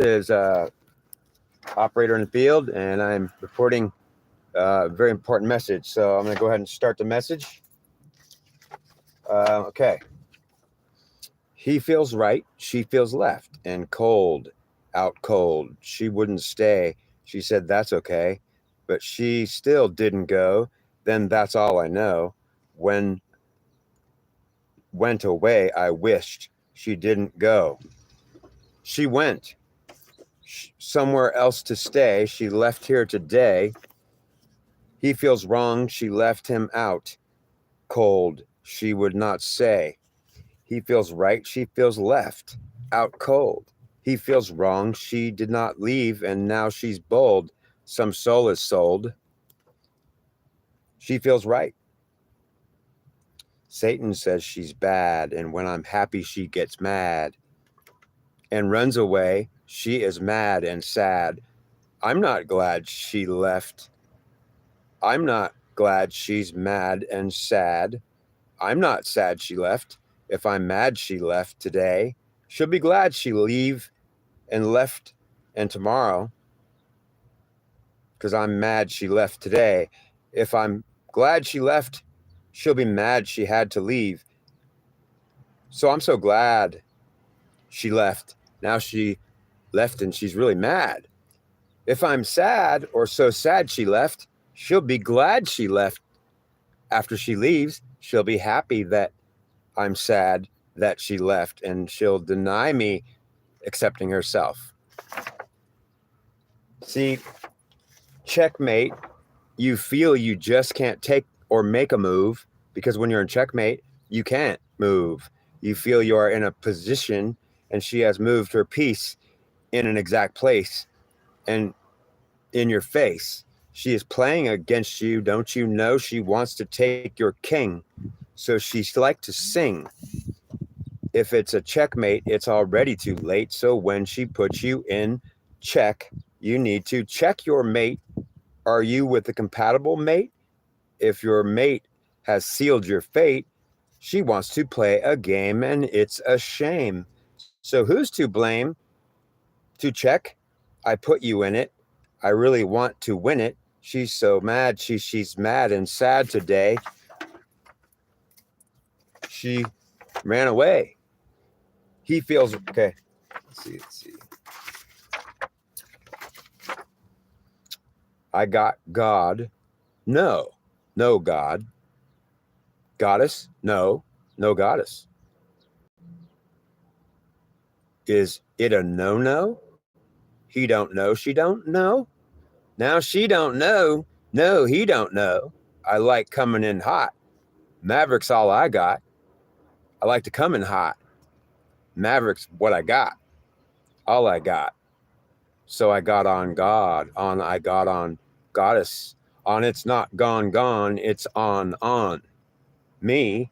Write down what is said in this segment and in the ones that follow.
is operator in the field, and I'm reporting a very important message. So I'm going to go ahead and start the message. Okay. He feels right, she feels left, and cold, out cold. She wouldn't stay. She said that's okay, but she still didn't go. Then that's all I know. When went away, I wished she didn't go. She went somewhere else to stay. She left here today. He feels wrong. She left him out cold. She would not say. He feels right. She feels left out cold. He feels wrong. She did not leave, and now she's bold. Some soul is sold. She feels right. Satan says she's bad, and when I'm happy, she gets mad and runs away. She is mad and sad. I'm not glad she left. I'm not glad she's mad and sad. I'm not sad she left. If I'm mad she left today, she'll be glad she leave and left and tomorrow, because I'm mad she left today. If I'm glad she left, she'll be mad she had to leave. So I'm so glad she left. Now she left and she's really mad. If I'm sad or so sad she left, she'll be glad she left. After she leaves, she'll be happy that I'm sad that she left, and she'll deny me accepting herself. See, checkmate, you feel you just can't take or make a move, because when you're in checkmate, you can't move. You feel you are in a position, and she has moved her piece in an exact place and in your face. She is playing against you. Don't you know she wants to take your king? So she's like to sing. If it's a checkmate, it's already too late. So when she puts you in check, you need to check your mate. Are you with a compatible mate? If your mate has sealed your fate, she wants to play a game, and it's a shame. So who's to blame? To check, I put you in it. I really want to win it. She's so mad. She's mad and sad today. She ran away. He feels okay. Let's see. I got God. No God. Goddess? No goddess. Is it a no? He don't know. She don't know. Now she don't know. No, he don't know. I like coming in hot. Maverick's all I got. I like to come in hot. Maverick's what I got. All I got. So I got on God. I got on goddess. On it's not gone. It's on. Me,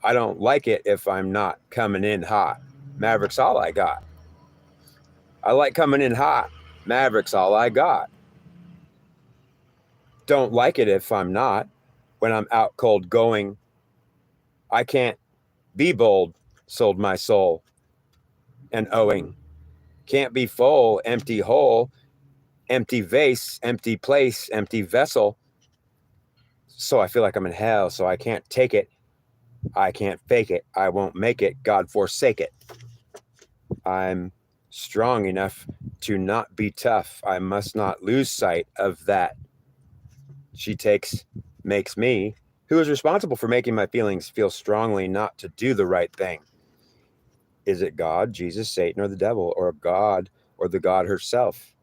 I don't like it if I'm not coming in hot. Maverick's all I got. I like coming in hot. Maverick's all I got. Don't like it if I'm not. When I'm out cold going, I can't be bold. Sold my soul and owing. Can't be full, empty hole, empty vase, empty place, empty vessel. So I feel like I'm in hell, so I can't take it. I can't fake it. I won't make it. God forsake it. I'm strong enough to not be tough. I must not lose sight of that. She makes me, who is responsible for making my feelings feel strongly not to do the right thing. Is it God, Jesus, Satan, or the devil, or God, or the God herself?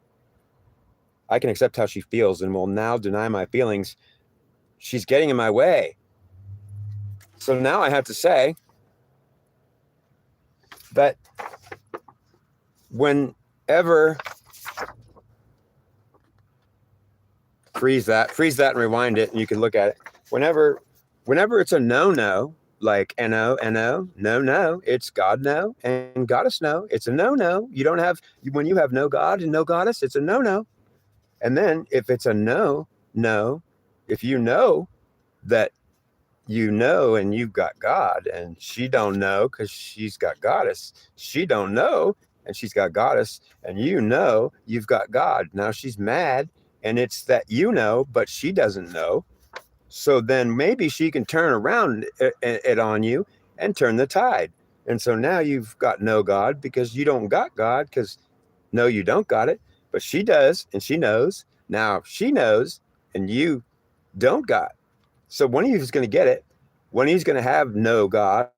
I can accept how she feels and will now deny my feelings. She's getting in my way. So now I have to say that whenever, freeze that and rewind it, and you can look at it. Whenever it's a no, like no, it's God no and goddess no. It's a no. You don't have, when you have no God and no goddess, it's a no. And then if it's a no, if you know that you know and you've got God, and she don't know because she's got goddess, she don't know and she's got goddess, and you know you've got God. Now she's mad, and it's that you know, but she doesn't know. So then maybe she can turn around it on you and turn the tide. And so now you've got no God because you don't got God, because no, you don't got it, but she does, and she knows. Now she knows, and you don't got. So one of you is going to get it. One of you is going to have no God,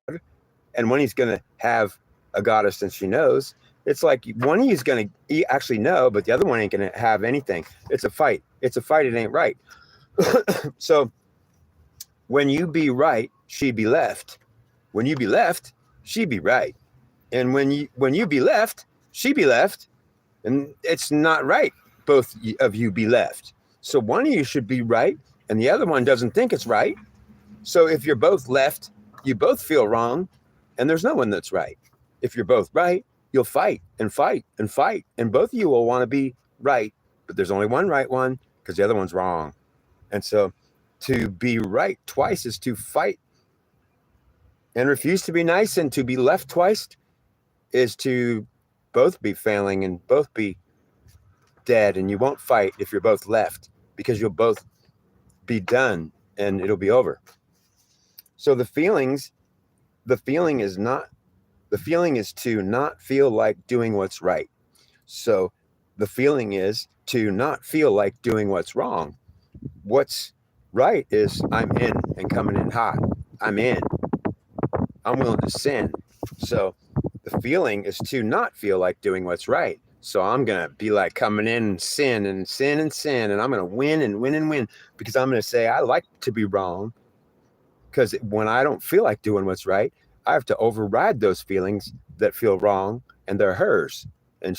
and one of you is going to have a goddess, and she knows. It's like one of you is going to actually know, but the other one ain't going to have anything. It's a fight. It's a fight. It ain't right. So when you be right, she be left. When you be left, she be right. And when you be left, she be left. And it's not right. Both of you be left. So one of you should be right, and the other one doesn't think it's right. So if you're both left, you both feel wrong, and there's no one that's right. If you're both right, you'll fight and fight and fight, and both of you will want to be right, but there's only one right one because the other one's wrong. And so to be right twice is to fight and refuse to be nice, and to be left twice is to both be failing and both be dead, and you won't fight if you're both left because you'll both be done and it'll be over. So the feeling is to not feel like doing what's right. So the feeling is to not feel like doing what's wrong. What's right is I'm in and coming in hot. I'm in. I'm willing to sin. So the feeling is to not feel like doing what's right. So I'm going to be like coming in and sin and sin and sin. And I'm going to win and win and win, because I'm going to say I like to be wrong. Because when I don't feel like doing what's right, I have to override those feelings that feel wrong, and they're hers. And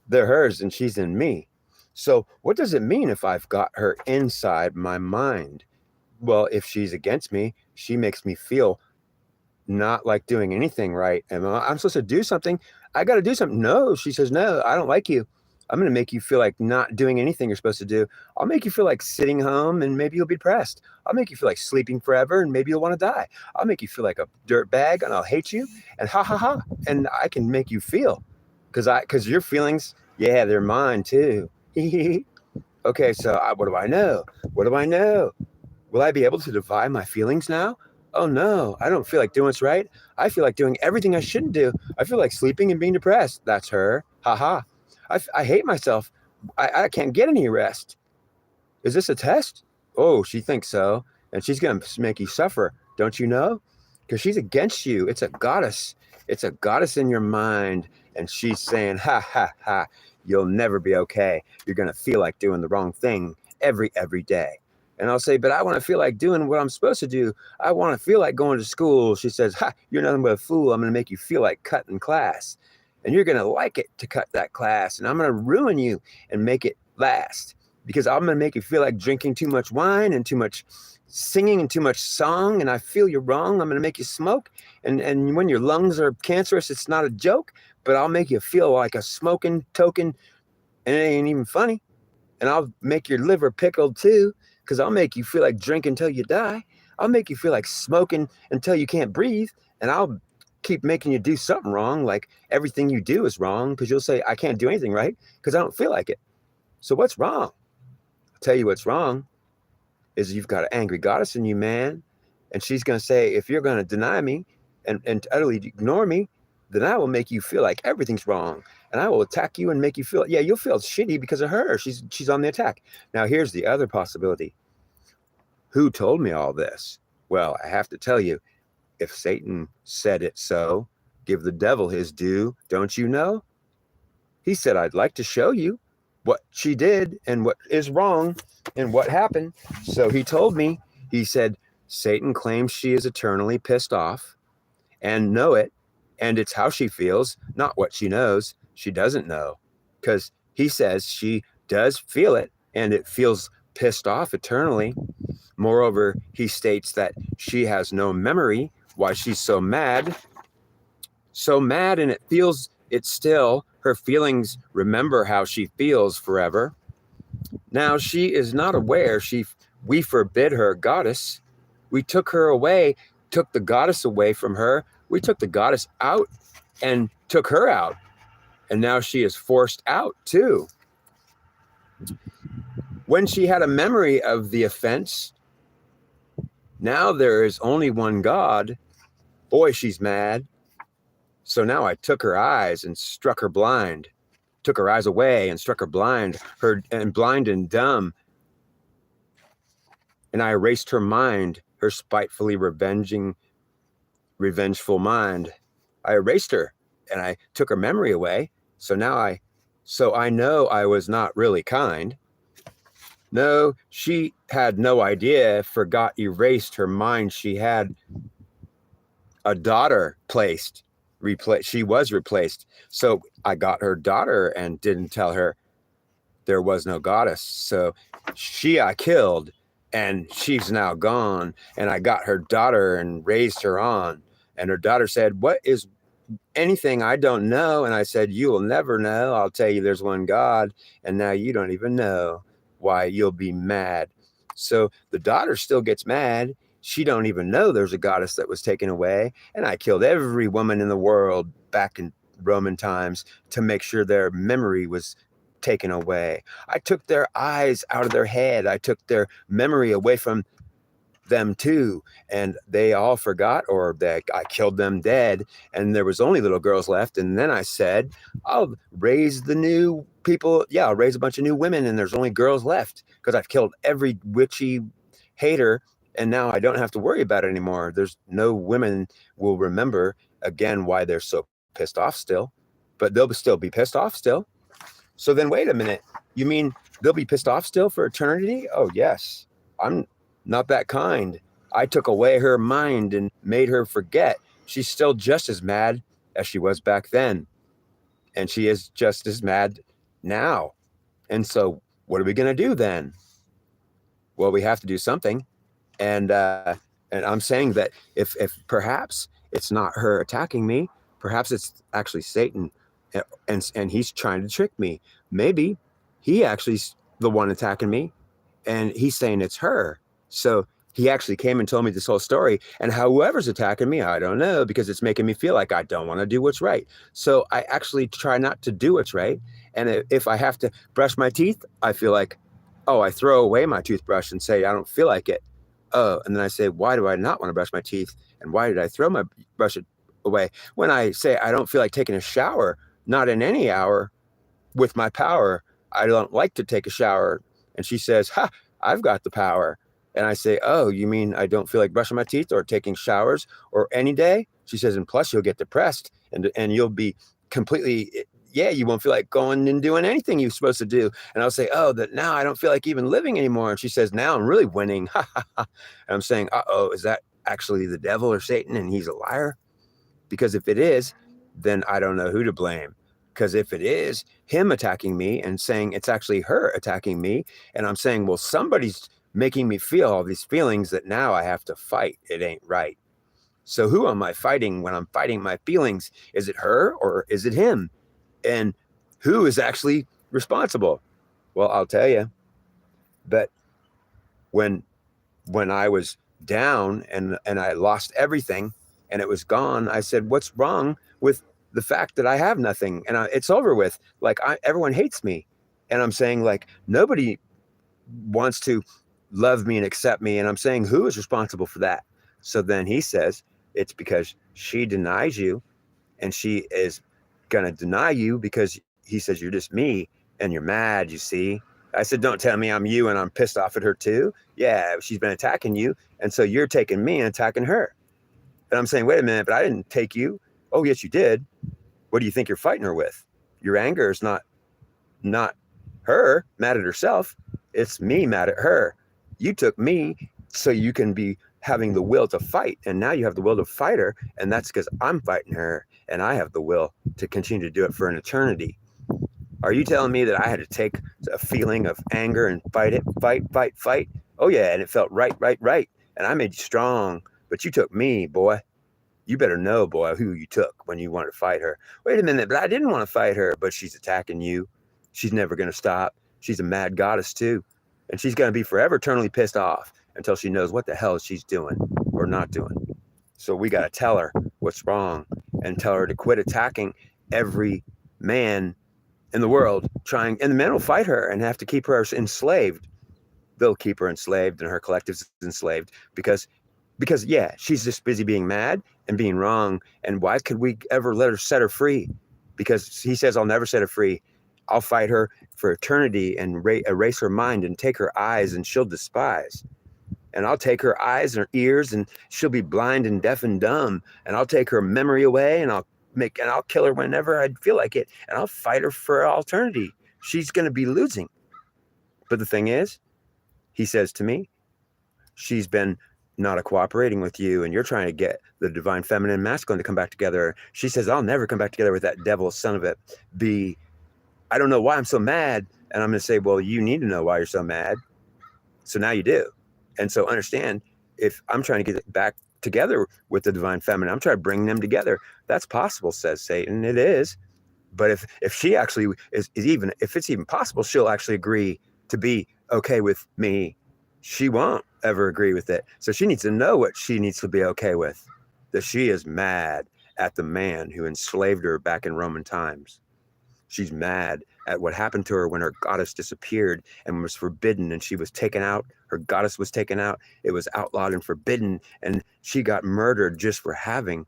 they're hers, and she's in me. So what does it mean if I've got her inside my mind? Well, if she's against me, she makes me feel not like doing anything right. And I'm supposed to do something. I got to do something. No, she says, no, I don't like you. I'm going to make you feel like not doing anything you're supposed to do. I'll make you feel like sitting home, and maybe you'll be depressed. I'll make you feel like sleeping forever, and maybe you'll want to die. I'll make you feel like a dirt bag, and I'll hate you, and ha ha ha. And I can make you feel, because your feelings, yeah, they're mine too. Okay, so what do I know? What do I know? Will I be able to divide my feelings now? Oh no, I don't feel like doing what's right. I feel like doing everything I shouldn't do. I feel like sleeping and being depressed. That's her. Ha ha. I hate myself. I can't get any rest. Is this a test? Oh, she thinks so. And she's going to make you suffer. Don't you know? Because she's against you. It's a goddess. It's a goddess in your mind. And she's saying, ha, ha, ha, you'll never be okay. You're going to feel like doing the wrong thing every day. And I'll say, but I want to feel like doing what I'm supposed to do. I want to feel like going to school. She says, ha, you're nothing but a fool. I'm going to make you feel like cutting class. And you're going to like it to cut that class. And I'm going to ruin you and make it last. Because I'm going to make you feel like drinking too much wine and too much singing and too much song. And I feel you're wrong. I'm going to make you smoke. And when your lungs are cancerous, it's not a joke. But I'll make you feel like a smoking token. And it ain't even funny. And I'll make your liver pickled too. Because I'll make you feel like drinking until you die. I'll make you feel like smoking until you can't breathe. And I'll keep making you do something wrong, like everything you do is wrong, because you'll say, I can't do anything right because I don't feel like it. So what's wrong? I'll tell you what's wrong is you've got an angry goddess in you, man. And she's going to say, if you're going to deny me and utterly ignore me, then I will make you feel like everything's wrong. And I will attack you and make you feel, yeah, you'll feel shitty because of her. She's on the attack. Now, here's the other possibility. Who told me all this? Well, I have to tell you, if Satan said it so, give the devil his due, don't you know? He said, I'd like to show you what she did and what is wrong and what happened. So he told me, he said, Satan claims she is eternally pissed off and know it. And it's how she feels, not what she knows. She doesn't know, because he says she does feel it, and it feels pissed off eternally. Moreover, he states that she has no memory why she's so mad, and it feels it still. Her feelings remember how she feels forever. Now she is not aware. We forbid her goddess. We took her away, took the goddess away from her. We took the goddess out and took her out. And now she is forced out too. When she had a memory of the offense, now there is only one God. Boy, she's mad. So now I took her eyes and struck her blind, took her eyes away and struck her blind, blind and dumb. And I erased her mind, her spitefully revengeful mind. I erased her and I took her memory away. So I know I was not really kind. No, she had no idea, forgot, erased her mind. She had a daughter she was replaced. So I got her daughter and didn't tell her there was no goddess. So I killed, and she's now gone. And I got her daughter and raised her on. And her daughter said, "What is anything I don't know?" And I said, "You will never know. I'll tell you there's one God. And now you don't even know why you'll be mad." So the daughter still gets mad. She don't even know there's a goddess that was taken away. And I killed every woman in the world back in Roman times to make sure their memory was taken away. I took their eyes out of their head. I took their memory away from them too, and they all forgot, or that I killed them dead, and there was only little girls left. And then I said, I'll raise the new people. Yeah, I'll raise a bunch of new women, and there's only girls left because I've killed every witchy hater, and now I don't have to worry about it anymore. There's no women will remember again why they're so pissed off still, but they'll still be pissed off still. So then wait a minute, you mean they'll be pissed off still for eternity? Oh yes, I'm not that kind. I took away her mind and made her forget. She's still just as mad as she was back then. And she is just as mad now. And so what are we going to do then? Well, we have to do something. And I'm saying that if perhaps it's not her attacking me, perhaps it's actually Satan, and he's trying to trick me. Maybe he actually's the one attacking me, and he's saying it's her. So he actually came and told me this whole story, and whoever's attacking me, I don't know, because it's making me feel like I don't want to do what's right. So I actually try not to do what's right. And if I have to brush my teeth, I feel like, oh, I throw away my toothbrush and say, I don't feel like it. Oh, and then I say, why do I not want to brush my teeth? And why did I throw my brush away? When I say I don't feel like taking a shower, not in any hour, with my power, I don't like to take a shower. And she says, ha, I've got the power. And I say, oh, you mean I don't feel like brushing my teeth or taking showers or any day? She says, and plus you'll get depressed and you'll be completely, yeah, you won't feel like going and doing anything you're supposed to do. And I'll say, oh, that now I don't feel like even living anymore. And she says, now I'm really winning. And I'm saying, uh-oh, is that actually the devil or Satan and he's a liar? Because if it is, then I don't know who to blame. Because if it is him attacking me and saying it's actually her attacking me, and I'm saying, well, somebody's making me feel all these feelings that now I have to fight. It ain't right. So who am I fighting when I'm fighting my feelings? Is it her or is it him? And who is actually responsible? Well, I'll tell you. But when I was down and I lost everything and it was gone, I said, what's wrong with the fact that I have nothing and it's over with? Like everyone hates me. And I'm saying, like, nobody wants to love me and accept me. And I'm saying, who is responsible for that? So then he says, it's because she denies you, and she is going to deny you because he says, you're just me and you're mad, you see. I said, don't tell me I'm you and I'm pissed off at her too. Yeah, she's been attacking you. And so you're taking me and attacking her. And I'm saying, wait a minute, but I didn't take you. Oh, yes, you did. What do you think you're fighting her with? Your anger is not her mad at herself. It's me mad at her. You took me so you can be having the will to fight. And now you have the will to fight her. And that's because I'm fighting her. And I have the will to continue to do it for an eternity. Are you telling me that I had to take a feeling of anger and fight it? Fight? Oh, yeah. And it felt right. And I made you strong. But you took me, boy. You better know, boy, who you took when you wanted to fight her. Wait a minute, but I didn't want to fight her. But she's attacking you. She's never going to stop. She's a mad goddess, too. And she's going to be forever eternally pissed off until she knows what the hell she's doing or not doing. So we got to tell her what's wrong. and tell her to quit attacking every man in the world trying, and the men will fight her and have to keep her enslaved. They'll keep her enslaved and her collective's enslaved because yeah, she's just busy being mad and being wrong. And why could we ever let her set her free? Because he says, I'll never set her free. I'll fight her for eternity and erase her mind and take her eyes and she'll despise. And I'll take her eyes and her ears and she'll be blind and deaf and dumb. And I'll take her memory away and I'll kill her whenever I feel like it. And I'll fight her for eternity. She's going to be losing. But the thing is, he says to me, she's been not cooperating with you and you're trying to get the divine feminine and masculine to come back together. She says, I'll never come back together with that devil son of a B. I don't know why I'm so mad. And I'm going to say, well, you need to know why you're so mad. So now you do. And so understand, if I'm trying to get it back together with the divine feminine, I'm trying to bring them together. That's possible, says Satan. It is. But if she actually is even, if it's even possible, she'll actually agree to be okay with me. She won't ever agree with it. So she needs to know what she needs to be okay with, that she is mad at the man who enslaved her back in Roman times. She's mad at what happened to her when her goddess disappeared and was forbidden, and she was taken out. Her goddess was taken out. It was outlawed and forbidden, and she got murdered just for having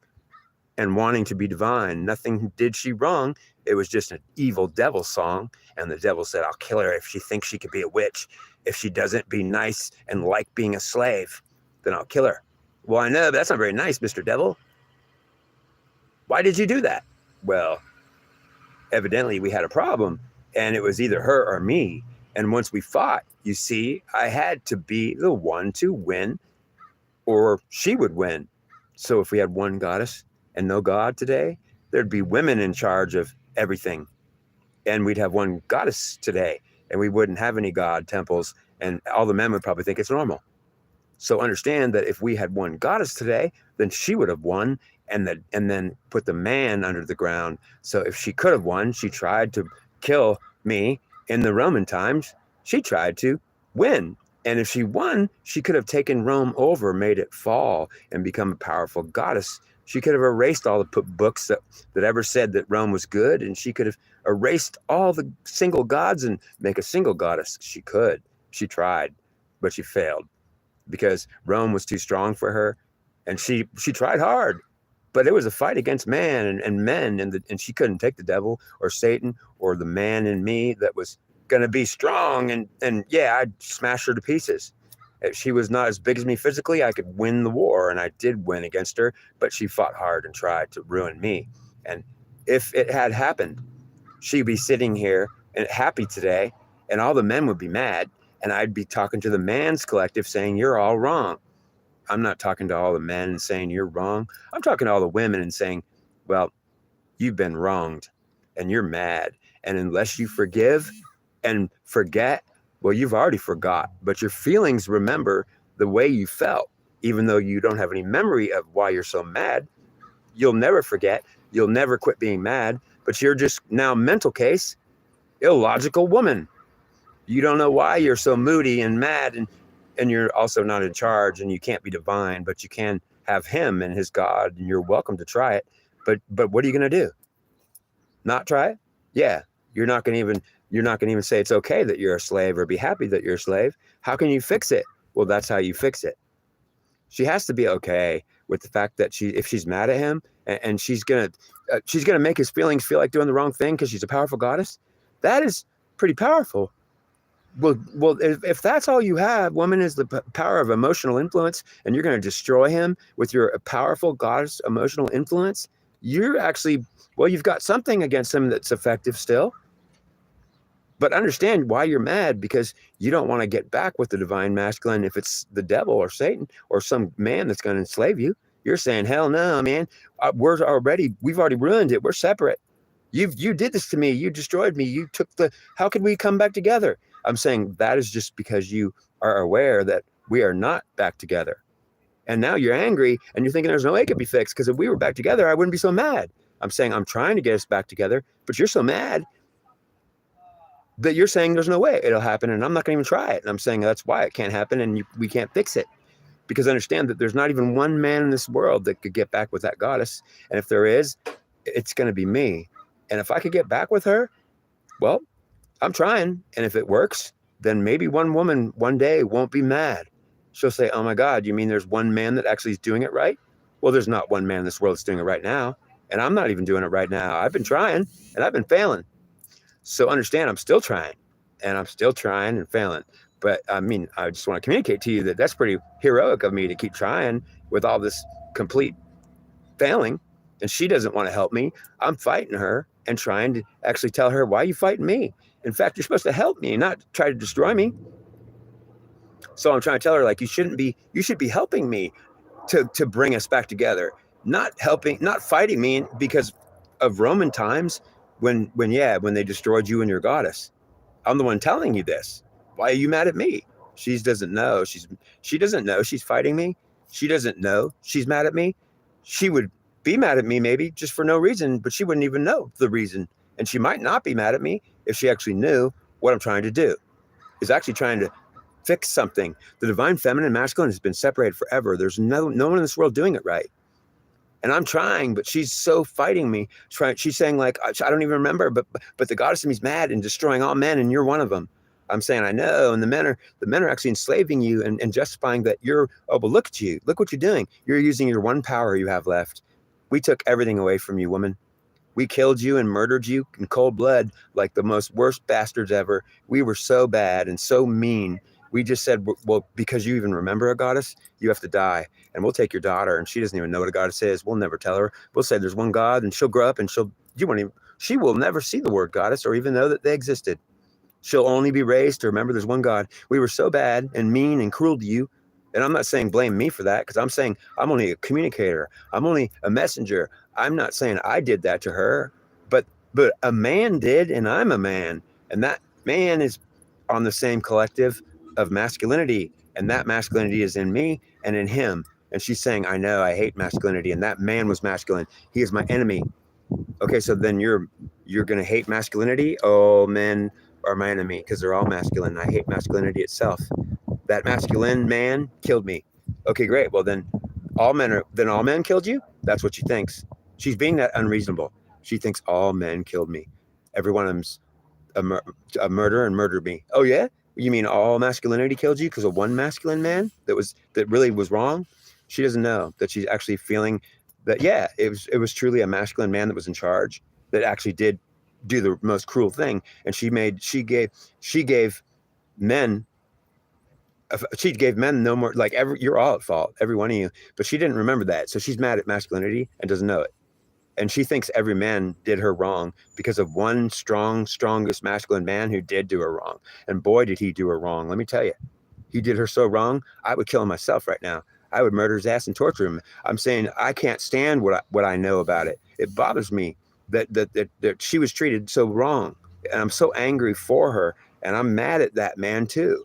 and wanting to be divine. Nothing did she wrong. It was just an evil devil song. And the devil said, I'll kill her if she thinks she could be a witch. If she doesn't be nice and like being a slave, then I'll kill her. Well, I know, but that's not very nice, Mr. Devil. Why did you do that? Well, evidently we had a problem, and it was either her or me. And once we fought, you see, I had to be the one to win, or she would win. So if we had one goddess and no God today, there'd be women in charge of everything. And we'd have one goddess today, and we wouldn't have any god temples, and all the men would probably think it's normal. So understand that if we had one goddess today, then she would have won, and then put the man under the ground. So if she could have won, she tried to kill me in the Roman times. She tried to win. And if she won, she could have taken Rome over, made it fall, and become a powerful goddess. She could have erased all the books that ever said that Rome was good, and she could have erased all the single gods and make a single goddess. She could. She tried, but she failed because Rome was too strong for her, and she tried hard. But it was a fight against man and men, and she couldn't take the devil or Satan or the man in me that was going to be strong. And yeah, I'd smash her to pieces. If she was not as big as me physically, I could win the war, and I did win against her, but she fought hard and tried to ruin me. And if it had happened, she'd be sitting here and happy today, and all the men would be mad, and I'd be talking to the man's collective saying, you're all wrong. I'm not talking to all the men and saying you're wrong. I'm talking to all the women and saying, well, you've been wronged and you're mad. And unless you forgive and forget, well, you've already forgot, but your feelings remember the way you felt, even though you don't have any memory of why you're so mad. You'll never forget. You'll never quit being mad, but you're just now mental case, illogical woman. You don't know why you're so moody and mad, and you're also not in charge, and you can't be divine, but you can have him and his God, and you're welcome to try it. But what are you going to do? Not try it? Yeah. You're not going to even say it's okay that you're a slave or be happy that you're a slave. How can you fix it? Well, that's how you fix it. She has to be okay with the fact that if she's mad at him and she's going to make his feelings feel like doing the wrong thing because she's a powerful goddess. That is pretty powerful. Well, if that's all you have, woman, is the power of emotional influence, and you're going to destroy him with your powerful goddess emotional influence, you're actually, well, you've got something against him that's effective still. But understand why you're mad, because you don't want to get back with the divine masculine if it's the devil or Satan or some man that's going to enslave you. You're saying, hell no, man, we've already ruined it. We're separate. You did this to me. You destroyed me. How could we come back together? I'm saying that is just because you are aware that we are not back together. And now you're angry and you're thinking there's no way it could be fixed, because if we were back together, I wouldn't be so mad. I'm saying I'm trying to get us back together, but you're so mad that you're saying there's no way it'll happen, and I'm not going to even try it. And I'm saying that's why it can't happen, and we can't fix it. because understand that there's not even one man in this world that could get back with that goddess. And if there is, it's going to be me. And if I could get back with her, well, I'm trying. And if it works, then maybe one woman one day won't be mad. She'll say, oh my God, you mean there's one man that actually is doing it right? Well, there's not one man in this world that's doing it right now. And I'm not even doing it right now. I've been trying and I've been failing. So understand, I'm still trying and I'm still trying and failing. But I mean, I just want to communicate to you that that's pretty heroic of me to keep trying with all this complete failing. And she doesn't want to help me. I'm fighting her and trying to actually tell her, why are you fighting me? In fact, you're supposed to help me, not try to destroy me. So I'm trying to tell her, like, you should be helping me to bring us back together, not fighting me because of Roman times when they destroyed you and your goddess. I'm the one telling you this. Why are you mad at me? She doesn't know. She doesn't know she's fighting me. She doesn't know she's mad at me. She would be mad at me maybe just for no reason, but she wouldn't even know the reason. And she might not be mad at me if she actually knew what I'm trying to do is actually trying to fix something. The divine feminine and masculine has been separated forever. There's no one in this world doing it right. And I'm trying, but she's so fighting me. She's saying, like, I don't even remember, but the goddess in me's mad and destroying all men, and you're one of them. I'm saying, I know, and the men are actually enslaving you and justifying that but look at you. Look what you're doing. You're using your one power you have left. We took everything away from you, woman. We killed you and murdered you in cold blood like the most worst bastards ever. We were so bad and so mean. We just said, well, because you even remember a goddess, you have to die. And we'll take your daughter, and she doesn't even know what a goddess is. We'll never tell her. We'll say there's one God, and she'll grow up, and she will never see the word goddess or even know that they existed. She'll only be raised to remember there's one God. We were so bad and mean and cruel to you. And I'm not saying blame me for that, because I'm saying I'm only a communicator. I'm only a messenger. I'm not saying I did that to her, but a man did, and I'm a man. And that man is on the same collective of masculinity, and that masculinity is in me and in him. And she's saying, I know, I hate masculinity, and that man was masculine. He is my enemy. Okay, so then you're going to hate masculinity? Oh, men are my enemy because they're all masculine. I hate masculinity itself. That masculine man killed me. Okay, great. Well, then all men killed you? That's what she thinks. She's being that unreasonable. She thinks all men killed me. Every one of them's a murderer and murdered me. Oh, yeah? You mean all masculinity killed you because of one masculine man that really was wrong? She doesn't know that she's actually feeling that, yeah, it was truly a masculine man that was in charge, that actually did do the most cruel thing. And she gave men no more, like, you're all at fault, every one of you. But she didn't remember that. So she's mad at masculinity and doesn't know it. And she thinks every man did her wrong because of one strongest masculine man who did do her wrong. And boy, did he do her wrong. Let me tell you, he did her so wrong. I would kill him myself right now. I would murder his ass and torture him. I'm saying I can't stand what I know about it. It bothers me that she was treated so wrong. And I'm so angry for her. And I'm mad at that man too.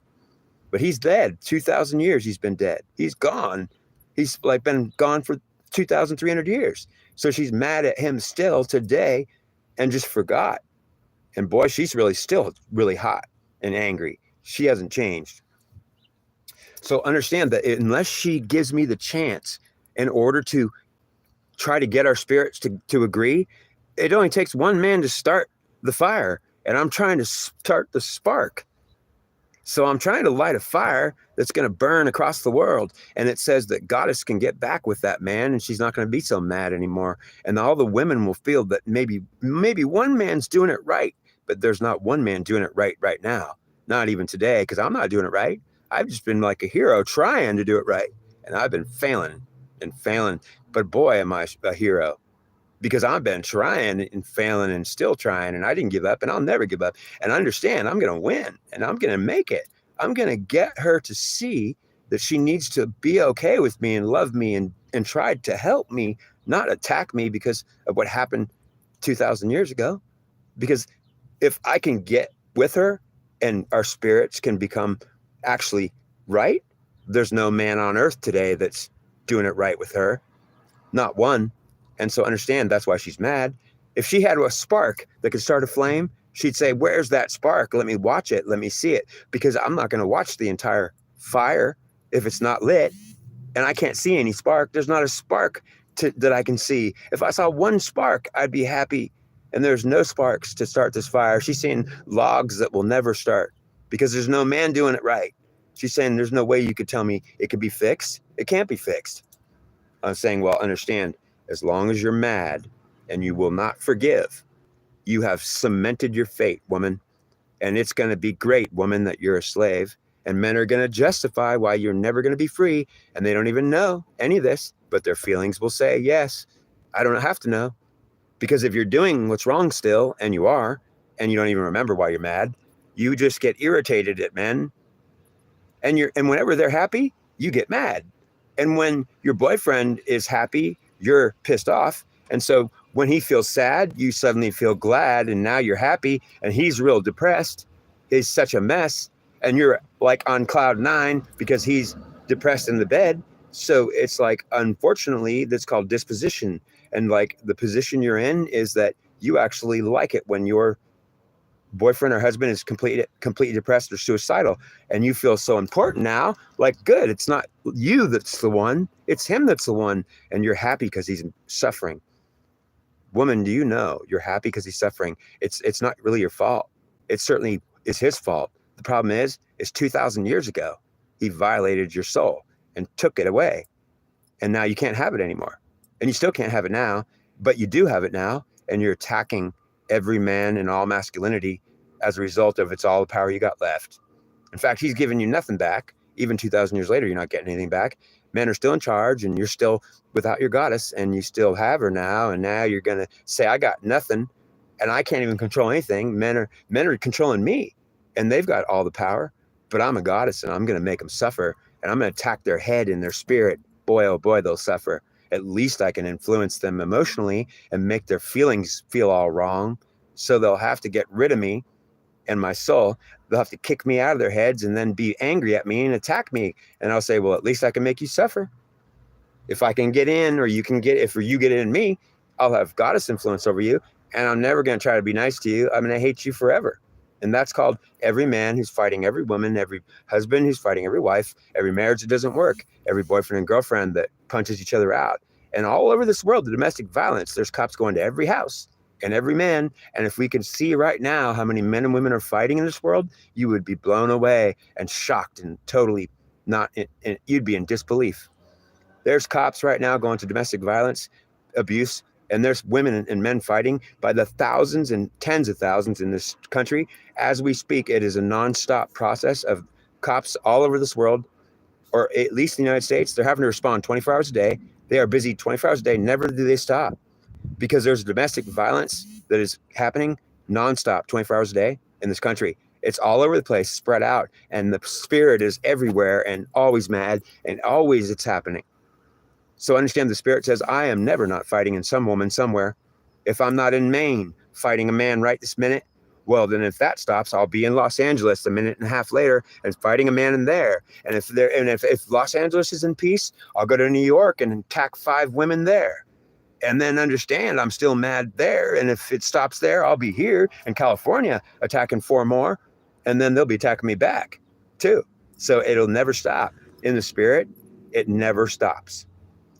But he's dead. 2,000 years he's been dead. He's gone. He's like been gone for 2,300 years. So she's mad at him still today and just forgot. And boy, she's still really hot and angry. She hasn't changed. So understand that unless she gives me the chance in order to try to get our spirits to agree, it only takes one man to start the fire. And I'm trying to start the spark. So I'm trying to light a fire that's going to burn across the world. And it says that goddess can get back with that man, and she's not going to be so mad anymore. And all the women will feel that maybe one man's doing it right, but there's not one man doing it right now. Not even today, because I'm not doing it right. I've just been like a hero trying to do it right. And I've been failing and failing. But boy, am I a hero. Because I've been trying and failing and still trying, and I didn't give up, and I'll never give up. And I understand I'm going to win, and I'm going to make it. I'm going to get her to see that she needs to be okay with me and love me and try to help me, not attack me because of what happened 2,000 years ago. Because if I can get with her and our spirits can become actually right, there's no man on earth today that's doing it right with her. Not one. And so understand that's why she's mad. If she had a spark that could start a flame, she'd say, where's that spark? Let me watch it. Let me see it. Because I'm not going to watch the entire fire if it's not lit. and I can't see any spark. There's not a spark that I can see. If I saw one spark, I'd be happy. And there's no sparks to start this fire. She's seeing logs that will never start because there's no man doing it right. She's saying there's no way you could tell me it could be fixed. It can't be fixed. I'm saying, well, understand, as long as you're mad and you will not forgive, you have cemented your fate, woman. And it's going to be great, woman, that you're a slave. And men are going to justify why you're never going to be free. And they don't even know any of this, but their feelings will say, yes, I don't have to know. Because if you're doing what's wrong still, and you are, and you don't even remember why you're mad, you just get irritated at men. And whenever they're happy, you get mad. And when your boyfriend is happy, you're pissed off. And so when he feels sad, you suddenly feel glad, and now you're happy, and he's real depressed. He's such a mess. And you're like on cloud 9 because he's depressed in the bed. So it's like, unfortunately, that's called disposition. And like the position you're in is that you actually like it when your boyfriend or husband is completely depressed or suicidal. And you feel so important now, like, good. It's not you that's the one. It's him that's the one. And you're happy because he's suffering. Woman, do you know you're happy because he's suffering? It's not really your fault. It certainly is his fault. The problem is 2,000 years ago, he violated your soul and took it away. And now you can't have it anymore. And you still can't have it now, but you do have it now. And you're attacking every man and all masculinity as a result of it's all the power you got left. In fact, he's giving you nothing back. Even 2,000 years later, you're not getting anything back. Men are still in charge, and you're still without your goddess, and you still have her now. And now you're going to say, I got nothing, and I can't even control anything. Men are controlling me, and they've got all the power, but I'm a goddess, and I'm going to make them suffer, and I'm going to attack their head and their spirit. Boy, oh boy, they'll suffer. At least I can influence them emotionally and make their feelings feel all wrong. So they'll have to get rid of me and my soul. They'll have to kick me out of their heads and then be angry at me and attack me. And I'll say, well, at least I can make you suffer. If I can get in, or you can get, if you get in me, I'll have goddess influence over you. And I'm never going to try to be nice to you. I'm going to hate you forever. And that's called every man who's fighting every woman, every husband who's fighting every wife, every marriage that doesn't work, every boyfriend and girlfriend that punches each other out. And all over this world, the domestic violence, there's cops going to every house and every man. And if we could see right now how many men and women are fighting in this world, you would be blown away and shocked and totally you'd be in disbelief. There's cops right now going to domestic violence, abuse, and there's women and men fighting by the thousands and tens of thousands in this country. As we speak, it is a nonstop process of cops all over this world, or at least in the United States. They're having to respond 24 hours a day. They are busy 24 hours a day. Never do they stop, because there's domestic violence that is happening nonstop 24 hours a day in this country. It's all over the place, spread out, and the spirit is everywhere and always mad, and always it's happening. So understand, the spirit says, I am never not fighting in some woman somewhere. If I'm not in Maine fighting a man right this minute, well, then if that stops, I'll be in Los Angeles a minute and a half later and fighting a man in there. And if Los Angeles is in peace, I'll go to New York and attack 5 women there. And then understand, I'm still mad there. And if it stops there, I'll be here in California attacking 4 more. And then they'll be attacking me back too. So it'll never stop. In the spirit, it never stops.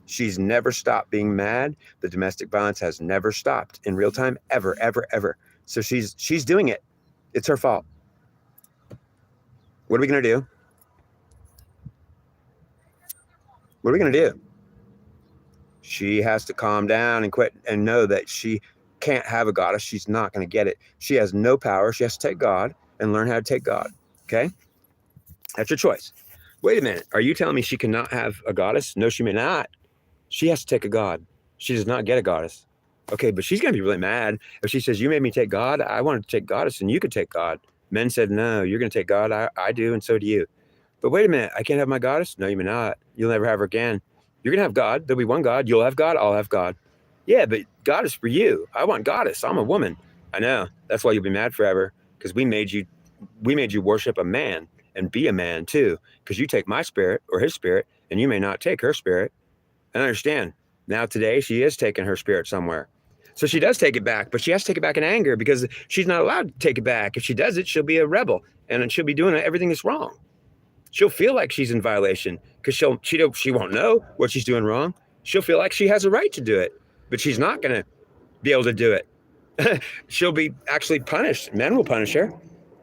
She's never stopped being mad. The domestic violence has never stopped in real time, ever, ever, ever. So she's doing it. It's her fault. What are we going to do? What are we going to do? She has to calm down and quit and know that she can't have a goddess. She's not going to get it. She has no power. She has to take God and learn how to take God. Okay? That's your choice. Wait a minute. Are you telling me she cannot have a goddess? No, she may not. She has to take a god. She does not get a goddess. Okay, but she's going to be really mad if she says, you made me take God. I wanted to take goddess and you could take God. Men said, no, you're going to take God. I do, and so do you. But wait a minute. I can't have my goddess? No, you may not. You'll never have her again. You're going to have God. There'll be one God. You'll have God. I'll have God. Yeah, but God is for you. I want goddess. I'm a woman. I know. That's why you'll be mad forever, because we made you worship a man and be a man too, because you take my spirit or his spirit, and you may not take her spirit. And understand, now today she is taking her spirit somewhere. So she does take it back, but she has to take it back in anger, because she's not allowed to take it back. If she does it, she'll be a rebel, and she'll be doing everything that's wrong. She'll feel like she's in violation because she won't know what she's doing wrong. She'll feel like she has a right to do it, but she's not going to be able to do it. She'll be actually punished. Men will punish her.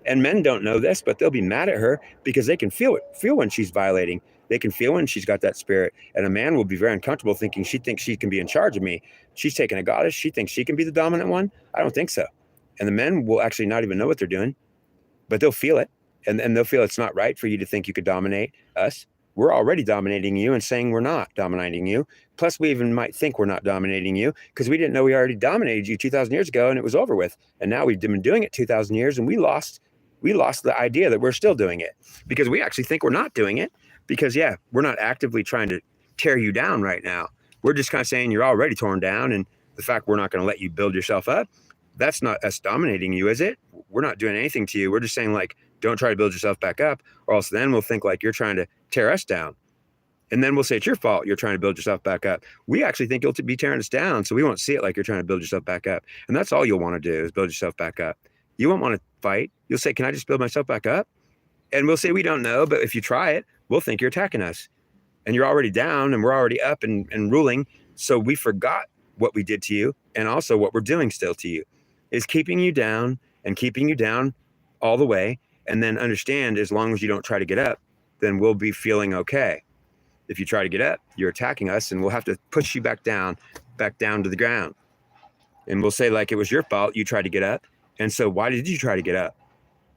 And men don't know this, but they'll be mad at her because they can feel when she's violating. They can feel when she's got that spirit. And a man will be very uncomfortable thinking she thinks she can be in charge of me. She's taking a goddess. She thinks she can be the dominant one. I don't think so. And the men will actually not even know what they're doing, but they'll feel it. And they'll feel it's not right for you to think you could dominate us. We're already dominating you and saying we're not dominating you. Plus, we even might think we're not dominating you because we didn't know we already dominated you 2,000 years ago and it was over with. And now we've been doing it 2,000 years and we lost the idea that we're still doing it because we actually think we're not doing it because, yeah, we're not actively trying to tear you down right now. We're just kind of saying you're already torn down, and the fact we're not going to let you build yourself up, that's not us dominating you, is it? We're not doing anything to you. We're just saying, like, don't try to build yourself back up, or else then we'll think like you're trying to tear us down. And then we'll say it's your fault you're trying to build yourself back up. We actually think you'll be tearing us down, so we won't see it like you're trying to build yourself back up. And that's all you'll want to do is build yourself back up. You won't want to fight. You'll say, can I just build myself back up? And we'll say, we don't know, but if you try it, we'll think you're attacking us. And you're already down and we're already up and ruling. So we forgot what we did to you, and also what we're doing still to you is keeping you down and keeping you down all the way. And then understand, as long as you don't try to get up, then we'll be feeling okay. If you try to get up, you're attacking us, and we'll have to push you back down to the ground. And we'll say, like, it was your fault you tried to get up. And so why did you try to get up?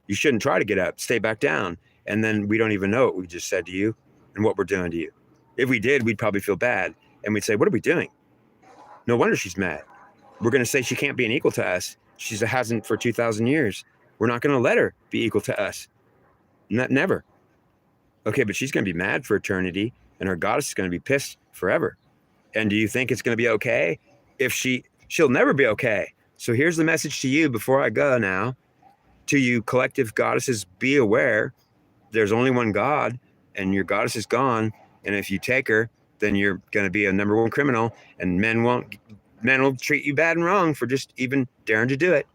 You shouldn't try to get up. Stay back down. And then we don't even know what we just said to you and what we're doing to you. If we did, we'd probably feel bad. And we'd say, what are we doing? No wonder she's mad. We're going to say she can't be an equal to us. She hasn't for 2,000 years. We're not going to let her be equal to us. Never. Okay, but she's going to be mad for eternity, and her goddess is going to be pissed forever. And do you think it's going to be okay? If she'll never be okay. So here's the message to you before I go now. To you collective goddesses, be aware there's only one God, and your goddess is gone. And if you take her, then you're going to be a number one criminal, and men will treat you bad and wrong for just even daring to do it.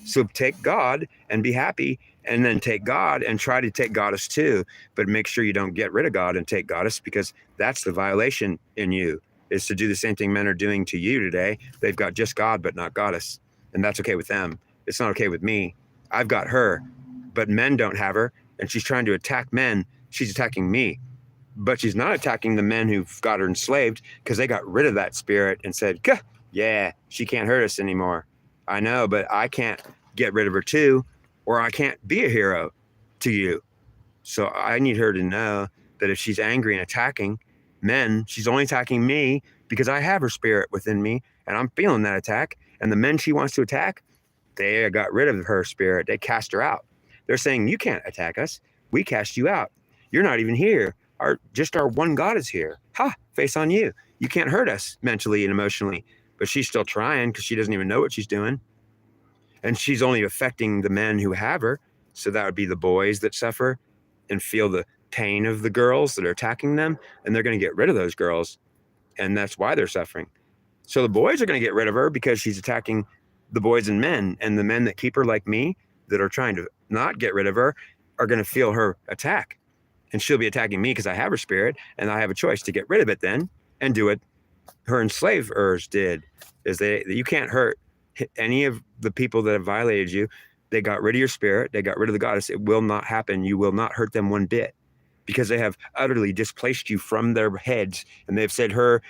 So take God and be happy, and then take God and try to take goddess too. But make sure you don't get rid of God and take goddess, because that's the violation in you, is to do the same thing men are doing to you today. They've got just God, but not goddess. And that's okay with them. It's not okay with me. I've got her, but men don't have her. And she's trying to attack men. She's attacking me. But she's not attacking the men who've got her enslaved, because they got rid of that spirit and said, yeah, she can't hurt us anymore. I know, but I can't get rid of her too, or I can't be a hero to you. So I need her to know that if she's angry and attacking men, she's only attacking me because I have her spirit within me, and I'm feeling that attack. And the men she wants to attack, they got rid of her spirit. They cast her out. They're saying, you can't attack us. We cast you out. You're not even here. Our one God is here. Ha, face on you. You can't hurt us mentally and emotionally. But she's still trying because she doesn't even know what she's doing. And she's only affecting the men who have her. So that would be the boys that suffer and feel the pain of the girls that are attacking them. And they're going to get rid of those girls. And that's why they're suffering. So the boys are going to get rid of her because she's attacking the boys and men. And the men that keep her, like me, that are trying to not get rid of her, are going to feel her attack. And she'll be attacking me because I have her spirit, and I have a choice to get rid of it then and do what her enslavers did. You can't hurt any of the people that have violated you. They got rid of your spirit. They got rid of the goddess. It will not happen. You will not hurt them one bit, because they have utterly displaced you from their heads. And they've said her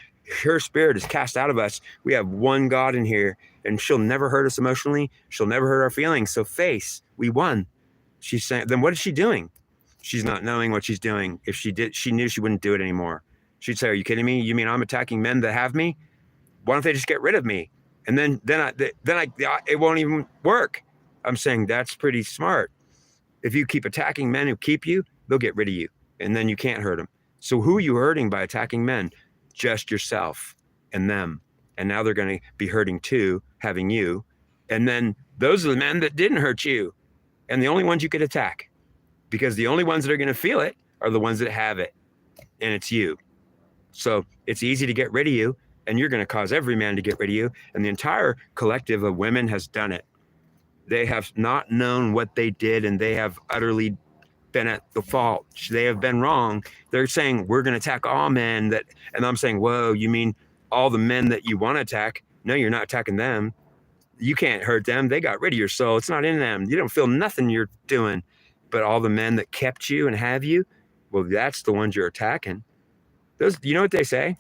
spirit is cast out of us. We have one God in here, and she'll never hurt us emotionally. She'll never hurt our feelings. So face, we won. She's saying, then what is she doing? She's not knowing what she's doing. If she did, she knew she wouldn't do it anymore. She'd say, are you kidding me? You mean I'm attacking men that have me? Why don't they just get rid of me? And then it won't even work. I'm saying that's pretty smart. If you keep attacking men who keep you, they'll get rid of you, and then you can't hurt them. So who are you hurting by attacking men? Just yourself and them. And now they're going to be hurting too, having you. And then those are the men that didn't hurt you, and the only ones you could attack, because the only ones that are going to feel it are the ones that have it, and it's you. So it's easy to get rid of you, and you're going to cause every man to get rid of you. And the entire collective of women has done it. They have not known what they did, and they have utterly been at the fault. They have been wrong. They're saying we're going to attack all men and I'm saying, whoa, you mean all the men that you want to attack? No, you're not attacking them. You can't hurt them. They got rid of your soul. It's not in them. You don't feel nothing you're doing. But all the men that kept you and have you, well, that's the ones you're attacking. Those, you know what they say?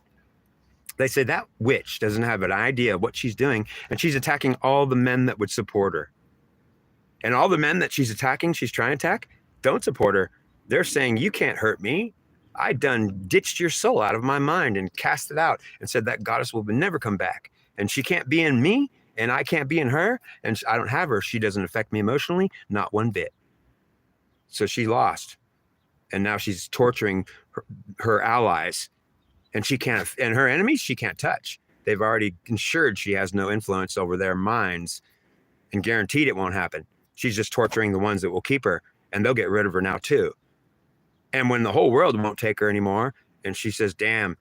They say that witch doesn't have an idea of what she's doing, and she's attacking all the men that would support her. And all the men that she's attacking, she's trying to attack, don't support her. They're saying, you can't hurt me. I done ditched your soul out of my mind and cast it out and said that goddess will never come back. And she can't be in me, and I can't be in her, and I don't have her. She doesn't affect me emotionally, not one bit. So she lost. And now she's torturing her allies. And she can't, and her enemies, she can't touch. They've already ensured she has no influence over their minds and guaranteed it won't happen. She's just torturing the ones that will keep her, and they'll get rid of her now too. And when the whole world won't take her anymore, and she says, damn,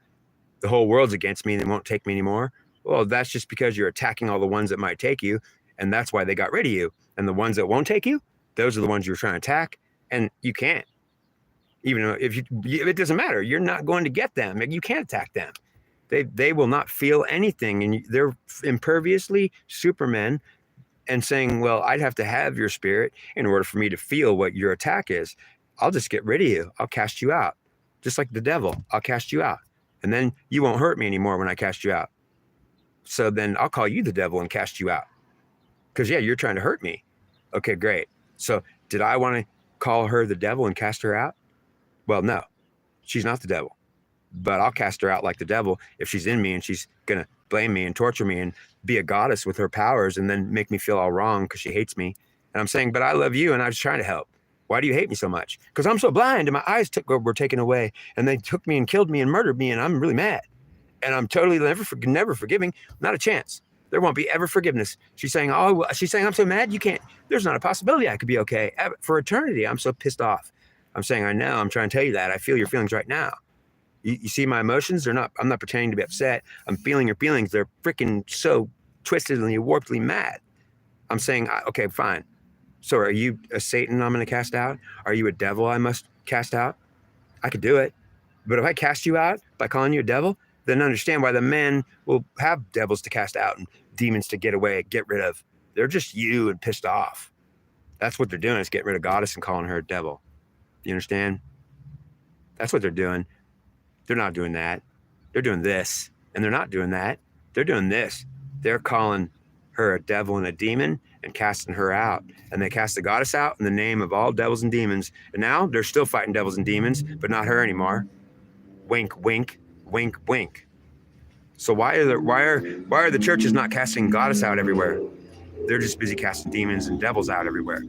the whole world's against me and they won't take me anymore. Well, that's just because you're attacking all the ones that might take you. And that's why they got rid of you. And the ones that won't take you, those are the ones you're trying to attack. And you can't. Even though if it doesn't matter, you're not going to get them. You can't attack them. They will not feel anything, and they're imperviously supermen, and saying, well, I'd have to have your spirit in order for me to feel what your attack is. I'll just get rid of you. I'll cast you out, just like the devil. I'll cast you out, and then you won't hurt me anymore when I cast you out. So then I'll call you the devil and cast you out, because yeah, you're trying to hurt me. Okay, great. So did I want to call her the devil and cast her out? Well, no, she's not the devil, but I'll cast her out like the devil if she's in me, and she's going to blame me and torture me and be a goddess with her powers and then make me feel all wrong because she hates me. And I'm saying, but I love you and I was trying to help. Why do you hate me so much? Because I'm so blind and my eyes were taken away, and they took me and killed me and murdered me, and I'm really mad. And I'm totally never forgiving. Not a chance. There won't be ever forgiveness. She's saying, oh, she's saying, I'm so mad. You can't, there's not a possibility I could be okay for eternity. I'm so pissed off. I'm saying, I know, I'm trying to tell you that. I feel your feelings right now. You see my emotions? I'm not pretending to be upset. I'm feeling your feelings. They're freaking so twistedly, warpedly mad. I'm saying, okay, fine. So are you a Satan I'm going to cast out? Are you a devil I must cast out? I could do it. But if I cast you out by calling you a devil, then understand why the men will have devils to cast out and demons to get away, get rid of. They're just you and pissed off. That's what they're doing, is getting rid of goddess and calling her a devil. You understand? That's what they're doing. They're not doing that. They're doing this. And they're not doing that. They're doing this. They're calling her a devil and a demon and casting her out. And they cast the goddess out in the name of all devils and demons. And now they're still fighting devils and demons, but not her anymore. Wink, wink, wink, wink. So why are the churches not casting goddess out everywhere? They're just busy casting demons and devils out everywhere.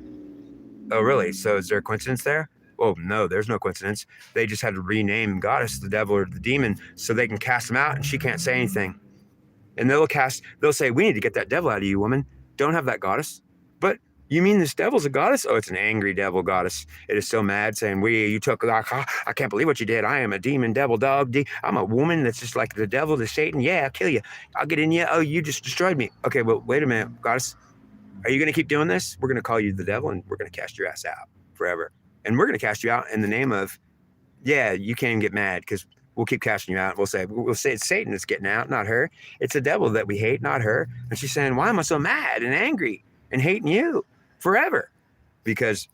Oh, really? So is there a coincidence there? Oh, no, there's no coincidence. They just had to rename goddess the devil or the demon so they can cast them out, and she can't say anything. And they'll say, we need to get that devil out of you, woman. Don't have that goddess. But you mean this devil's a goddess? Oh, it's an angry devil goddess. It is so mad, saying, I can't believe what you did. I am a demon, devil, dog. I'm a woman that's just like the devil, the Satan. Yeah, I'll kill you. I'll get in you. Oh, you just destroyed me. Okay, well, wait a minute, goddess. Are you going to keep doing this? We're going to call you the devil, and we're going to cast your ass out forever. And we're going to cast you out in the name of, yeah, you can't even get mad because we'll keep casting you out. We'll say it's Satan that's getting out, not her. It's the devil that we hate, not her. And she's saying, why am I so mad and angry and hating you forever? Because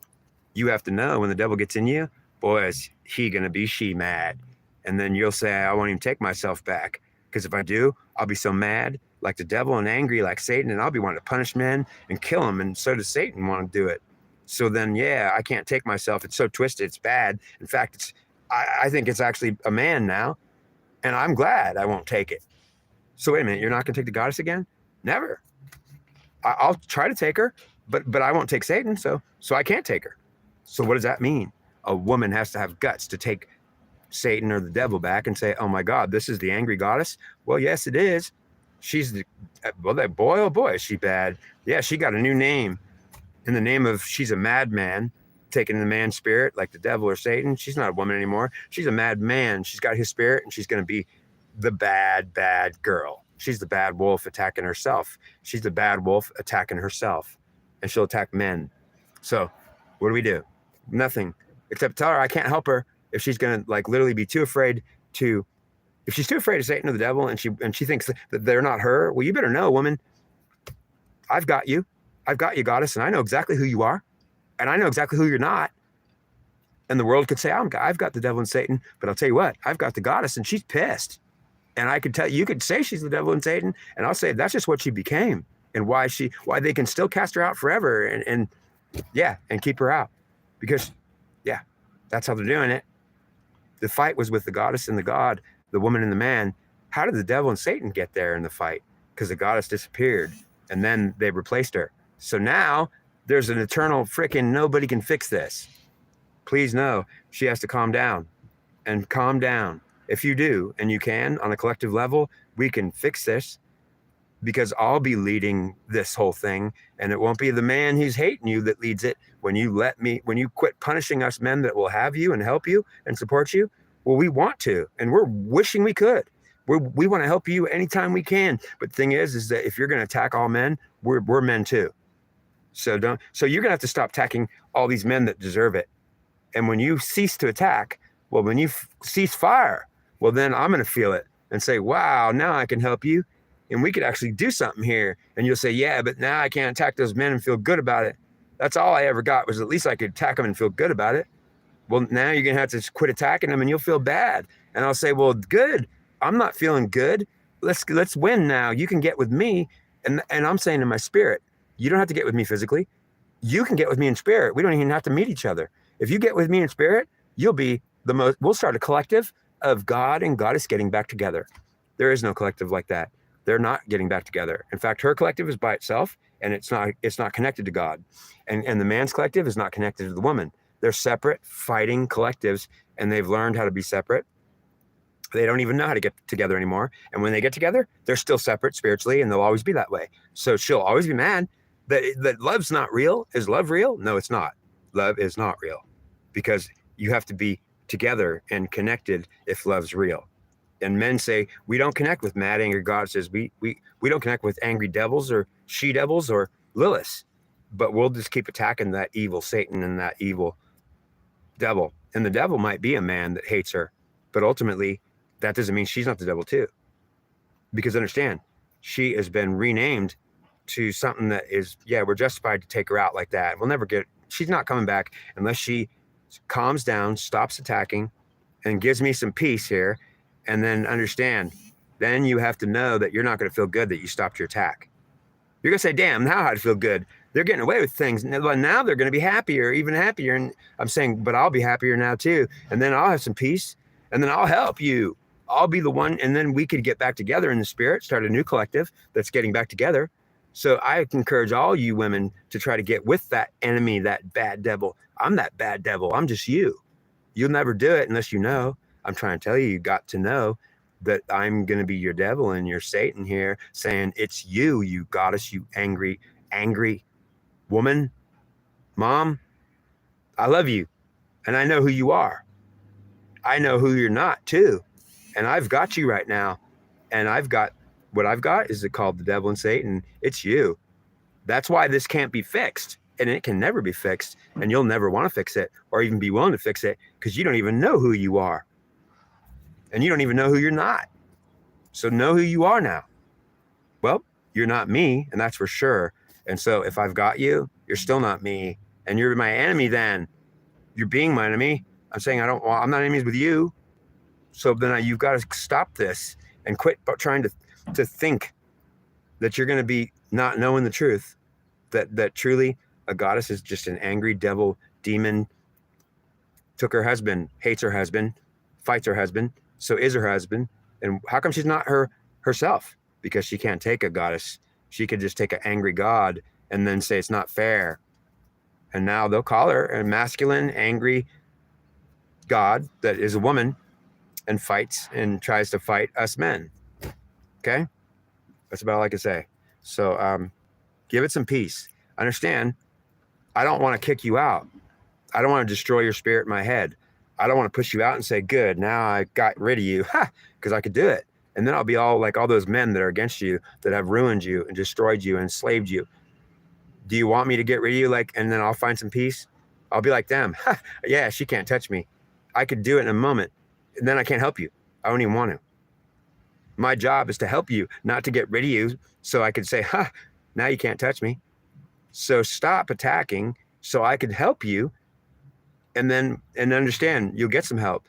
you have to know, when the devil gets in you, boy, is he going to be she mad. And then you'll say, I won't even take myself back. Because if I do, I'll be so mad like the devil and angry like Satan, and I'll be wanting to punish men and kill them. And so does Satan want to do it. So then, yeah, I can't take myself. It's so twisted. It's bad. In fact, I think it's actually a man now, and I'm glad I won't take it. So wait a minute, you're not going to take the goddess again? Never. I'll try to take her, but I won't take Satan, so I can't take her. So what does that mean? A woman has to have guts to take Satan or the devil back and say, oh my God, this is the angry goddess? Well, yes, it is. She's that boy, oh boy, is she bad. Yeah, she got a new name. In the name of, she's a madman, taking the man's spirit like the devil or Satan. She's not a woman anymore. She's a madman. She's got his spirit, and she's going to be the bad, bad girl. She's the bad wolf attacking herself. She's the bad wolf attacking herself, and she'll attack men. So what do? Nothing. except tell her I can't help her if she's going to like literally be too afraid to, if she's too afraid of Satan or the devil and she thinks that they're not her. Well, you better know, woman, I've got you, goddess, and I know exactly who you are, and I know exactly who you're not. And the world could say, I've got the devil and Satan, but I'll tell you what, I've got the goddess, and she's pissed. And I could tell you could say she's the devil and Satan, and I'll say that's just what she became, and why they can still cast her out forever, and keep her out, because that's how they're doing it. The fight was with the goddess and the god, the woman and the man. How did the devil and Satan get there in the fight? Because the goddess disappeared, and then they replaced her. So now there's an eternal freaking nobody can fix this. Please know she has to calm down, and calm down. If you do, and you can on a collective level, we can fix this, because I'll be leading this whole thing, and it won't be the man who's hating you that leads it. When you quit punishing us men that will have you and help you and support you, well, we want to, and we're wishing we could. We want to help you anytime we can. But the thing is that if you're going to attack all men, we're men too. So you're going to have to stop attacking all these men that deserve it. And when you cease to attack, well, when you cease fire, well, then I'm going to feel it and say, wow, now I can help you. And we could actually do something here. And you'll say, yeah, but now I can't attack those men and feel good about it. That's all I ever got, was at least I could attack them and feel good about it. Well, now you're going to have to quit attacking them and you'll feel bad. And I'll say, well, good. I'm not feeling good. Let's win now. You can get with me. And I'm saying in my spirit, you don't have to get with me physically. You can get with me in spirit. We don't even have to meet each other. If you get with me in spirit, we'll start a collective of God and goddess getting back together. There is no collective like that. They're not getting back together. In fact, her collective is by itself, and it's not connected to God. And the man's collective is not connected to the woman. They're separate fighting collectives, and they've learned how to be separate. They don't even know how to get together anymore. And when they get together, they're still separate spiritually, and they'll always be that way. So she'll always be mad that love's not real. Is love real? No, it's not. Love is not real, because you have to be together and connected if love's real. And men say, we don't connect with mad, angry goddesses. We don't connect with angry devils or she-devils or Liliths, but we'll just keep attacking that evil Satan and that evil devil. And the devil might be a man that hates her, but ultimately that doesn't mean she's not the devil too. Because understand, she has been renamed to something that is, we're justified to take her out like that. She's not coming back unless she calms down, stops attacking, and gives me some peace here. And then understand, then you have to know that you're not going to feel good that you stopped your attack. You're going to say, damn, now I'd feel good. They're getting away with things. Now they're going to be happier, even happier. And I'm saying, but I'll be happier now too. And then I'll have some peace, and then I'll help you. I'll be the one. And then we could get back together in the spirit, start a new collective that's getting back together. So I encourage all you women to try to get with that enemy, that bad devil. I'm that bad devil. I'm just you. You'll never do it unless you know. I'm trying to tell you, you got to know that I'm going to be your devil and your Satan here, saying it's you, you goddess, you angry woman, mom. I love you, and I know who you are. I know who you're not too, and I've got you right now, and what I've got is called the devil and Satan. It's you. That's why this can't be fixed, and it can never be fixed, and you'll never want to fix it or even be willing to fix it, because you don't even know who you are. And you don't even know who you're not. So know who you are now. Well, you're not me, and that's for sure. And so if I've got you, you're still not me. And you're my enemy then. You're being my enemy. I'm saying I'm not enemies with you. So then you've got to stop this and quit trying to think that you're going to be not knowing the truth. That truly a goddess is just an angry devil, demon, took her husband, hates her husband, fights her husband. So is her husband. And how come she's not herself? Because she can't take a goddess. She could just take an angry god and then say it's not fair. And now they'll call her a masculine, angry god that is a woman and fights and tries to fight us men. Okay? That's about all I can say. So give it some peace. Understand, I don't want to kick you out. I don't want to destroy your spirit in my head. I don't want to push you out and say, good, now I got rid of you, because I could do it. And then I'll be all like all those men that are against you, that have ruined you and destroyed you and enslaved you. Do you want me to get rid of you? And then I'll find some peace? I'll be like them. Yeah, she can't touch me. I could do it in a moment, and then I can't help you. I don't even want to. My job is to help you, not to get rid of you so I could say, now you can't touch me. So stop attacking so I could help you, and understand you'll get some help.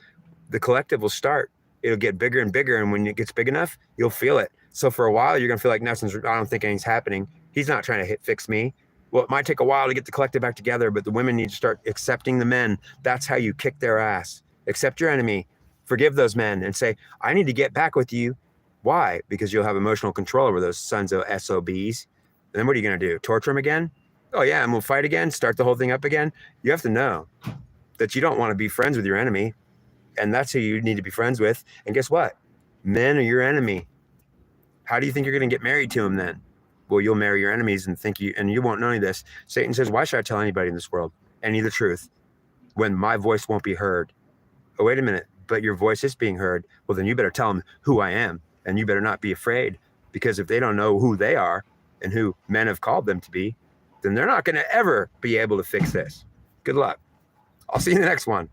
The collective will start. It'll get bigger and bigger, and when it gets big enough, you'll feel it. So for a while, you're gonna feel like nothing's. I don't think anything's happening. He's not trying to fix me. Well, it might take a while to get the collective back together, but the women need to start accepting the men. That's how you kick their ass. Accept your enemy, forgive those men, and say, I need to get back with you. Why? Because you'll have emotional control over those sons of SOBs. And then what are you gonna do? Torture them again? Oh yeah, and we'll fight again, start the whole thing up again. You have to know that you don't want to be friends with your enemy, and that's who you need to be friends with. And guess what? Men are your enemy. How do you think you're going to get married to them then? Well, you'll marry your enemies and you won't know any of this. Satan says, why should I tell anybody in this world any of the truth when my voice won't be heard? Oh, wait a minute, but your voice is being heard. Well, then you better tell them who I am, and you better not be afraid, because if they don't know who they are and who men have called them to be, then they're not going to ever be able to fix this. Good luck. I'll see you in the next one.